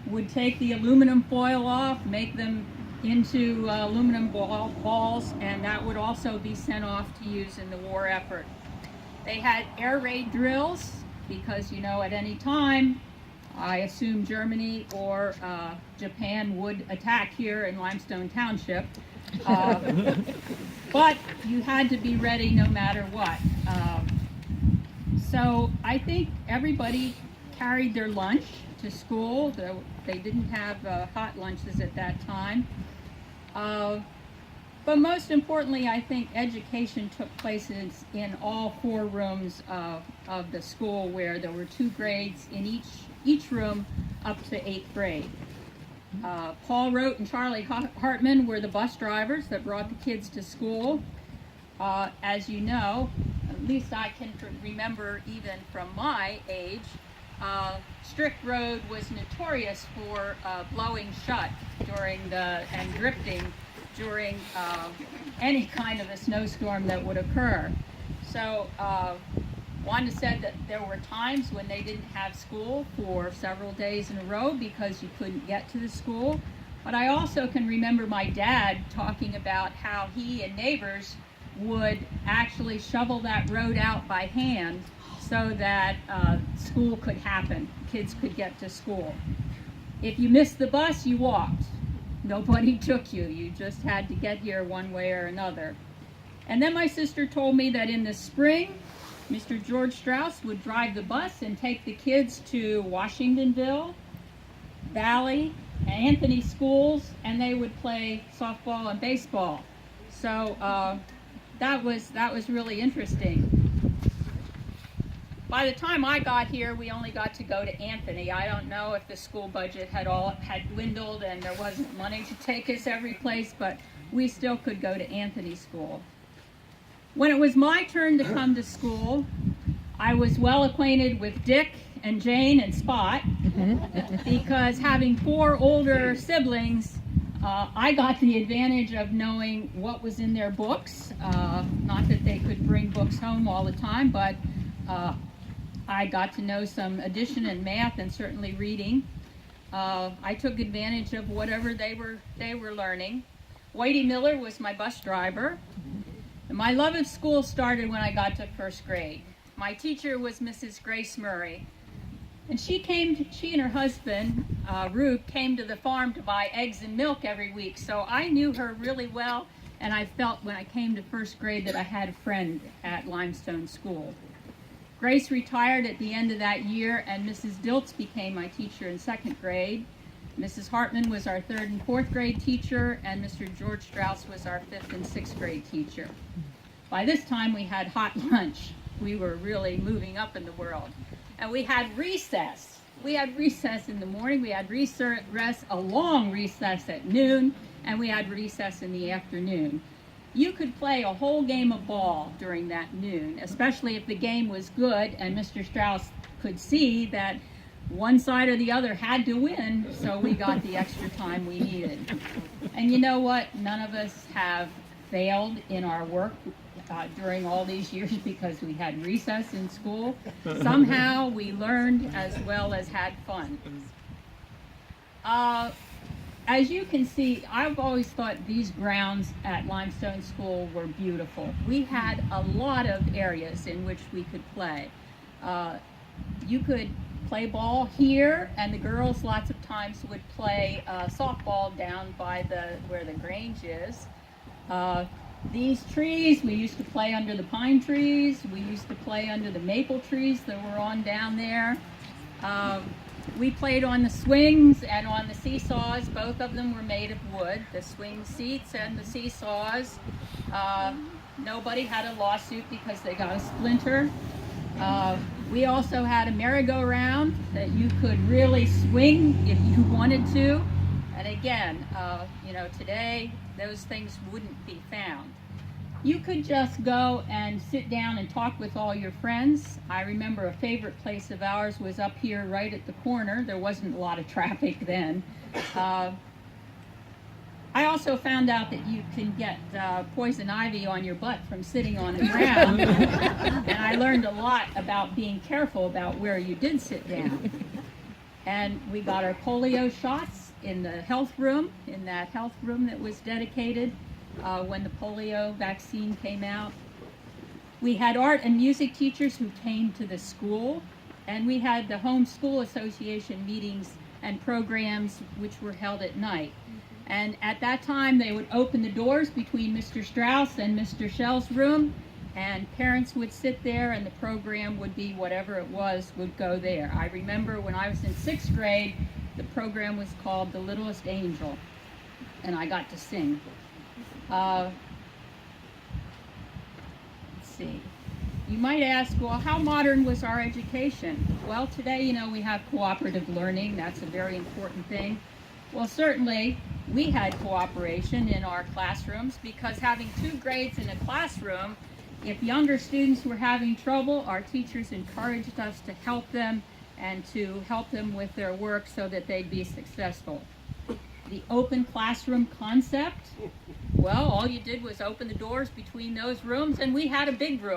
would take the aluminum foil off, make them into aluminum balls, and that would also be sent off to use in the war effort. They had air raid drills because, you know, at any time, I assume Germany or Japan would attack here in Limestone Township. But you had to be ready no matter what. So I think everybody carried their lunch to school. They didn't have hot lunches at that time. But most importantly, I think education took place in all 4 rooms of the school, where there were 2 grades in each room up to 8th grade. Paul Rote and Charlie Hartman were the bus drivers that brought the kids to school. As you know, at least I can remember even from my age, Strict Road was notorious for blowing shut and drifting during any kind of a snowstorm that would occur. So Wanda said that there were times when they didn't have school for several days in a row because you couldn't get to the school. But I also can remember my dad talking about how he and neighbors would actually shovel that road out by hand so that school could happen, kids could get to school. If you missed the bus, you walked. Nobody took you. You just had to get here one way or another. And then my sister told me that in the spring, Mr. George Strauss would drive the bus and take the kids to Washingtonville, Valley, and Anthony schools, and they would play softball and baseball. So that was really interesting. By the time I got here, we only got to go to Anthony. I don't know if the school budget had dwindled and there wasn't money to take us every place, but we still could go to Anthony school. When it was my turn to come to school, I was well acquainted with Dick and Jane and Spot, because having 4 older siblings, I got the advantage of knowing what was in their books. Not that they could bring books home all the time, but I got to know some addition and math and certainly reading. I took advantage of whatever they were learning. Whitey Miller was my bus driver. And my love of school started when I got to 1st grade. My teacher was Mrs. Grace Murray. And she and her husband, Ruth, came to the farm to buy eggs and milk every week. So I knew her really well, and I felt when I came to 1st grade that I had a friend at Limestone School. Grace retired at the end of that year, and Mrs. Diltz became my teacher in 2nd grade. Mrs. Hartman was our 3rd and 4th grade teacher, and Mr. George Strauss was our 5th and 6th grade teacher. By this time, we had hot lunch. We were really moving up in the world. And we had recess. We had recess in the morning, we had a long recess at noon, and we had recess in the afternoon. You could play a whole game of ball during that noon, especially if the game was good and Mr. Strauss could see that one side or the other had to win, so we got the extra time we needed. And you know what? None of us have failed in our work during all these years because we had recess in school. Somehow we learned as well as had fun. As you can see, I've always thought these grounds at Limestone School were beautiful. We had a lot of areas in which we could play. You could play ball here, and the girls lots of times would play softball down by where the Grange is. These trees, we used to play under the pine trees. We used to play under the maple trees that were on down there. We played on the swings and on the seesaws. Both of them were made of wood, the swing seats and the seesaws. Nobody had a lawsuit because they got a splinter. We also had a merry-go-round that you could really swing if you wanted to. And again, today those things wouldn't be found. You could just go and sit down and talk with all your friends. I remember a favorite place of ours was up here right at the corner. There wasn't a lot of traffic then. I also found out that you can get poison ivy on your butt from sitting on the ground. And I learned a lot about being careful about where you did sit down. And we got our polio shots in the health room, in that health room that was dedicated when the polio vaccine came out. We had art and music teachers who came to the school, and we had the Home School Association meetings and programs which were held at night. And at that time, they would open the doors between Mr. Strauss and Mr. Shell's room, and parents would sit there, and the program would be whatever it was would go there. I remember when I was in 6th grade, the program was called The Littlest Angel, and I got to sing. Let's see. You might ask, well, how modern was our education? Well, today, you know, we have cooperative learning. That's a very important thing. Well, certainly, we had cooperation in our classrooms, because having 2 grades in a classroom, if younger students were having trouble, our teachers encouraged us to help them and to help them with their work so that they'd be successful. The open classroom concept, well, all you did was open the doors between those rooms, and we had a big room.